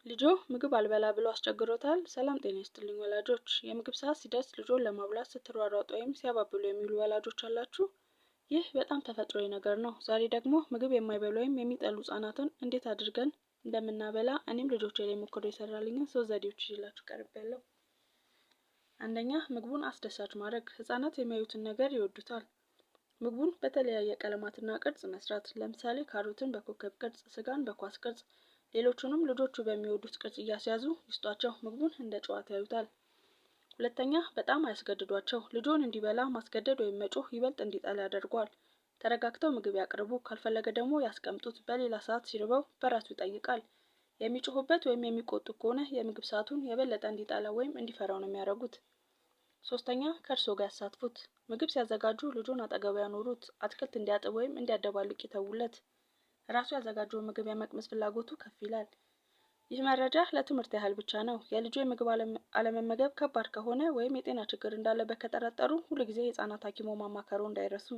ልጆ ምግብ አልበላ ብሎ አስቸግሮታል? ሰላም ጤና ይስጥልኝ ወላጆች። የምግብ ሰዓት ሲደርስ ልጆን ለማብላት ስትሯሯጡ ወይም ሲያባብሉ የሚውሉ ወላጆች አላችሁ? ይህ በጣም ተፈጥሯዊ ነገር ነው። ዛሬ ደግሞ ምግብ የማይበሉ ወይም የሚጠሉ ህጻናትን እንዴት አድርገን እንደምናበላ እኔም ልጆቼ ላይ ሞክሮ የሰራልኝን 3 ዘዴዎች ይዤላችሁ ቀርቤያለሁ። አንደኛ፣ ምግቡን አስደሳች ማድረግ። ህጻናት የሚያዩትን ነገር ይወዱታል። ምግቡን በተለያየ ቀለማትና ቅርጽ መስራት። ለምሳሌ ካሮትን በኮከብ ቅርጽ፣ ስጋን በኳስ ቅርጽ፣ ሌሎቹንም ልጆቹ በሚወዱት ቅርጽ እያስያዙ ይስጧቸው። ምግቡን እንደ ጨዋታ ያዩታል። ሁለተኛ፣ በጣም አያስገድዷቸው። ልጆን እንዲበላ ማስገደድ ወይም መጮህ ይበልጥ እንዲጠላ ያደርገዋል። ተረጋግተው ምግብ ያቅርቡ። ካልፈለገ ደግሞ ያስቀምጡት። በሌላ ሰዓት ሲርበው በራሱ ይጠይቃል። የሚጮሁበት ወይም የሚቆጡ ከሆነ የምግብ ሰዓቱን የበለጠ እንዲጠላ ወይም እንዲፈራው ነው የሚያደርጉት። ሶስተኛ፣ ከእርስዎ ጋር ያሳትፉት። ምግብ ሲያዘጋጁ ልጆን አጠገቡ ያኖሩት። አትክልት እንዲያጥብ ወይም እንዲያደባልቅ ይተውለት። ራሱ ያዘጋጀው ምግብ የመቅመስ ፍላጎቱ ከፍ ይላል። ይህ መረጃ ለትምህርት ያህል ብቻ ነው። የልጆ የምግብ አለመመገብ ከባድ ከሆነ ወይም የጤና ችግር እንዳለበት ከጠረጠሩ ሁልጊዜ የህፃናት ሐኪሞ ማማከሩ እንዳይረሱ።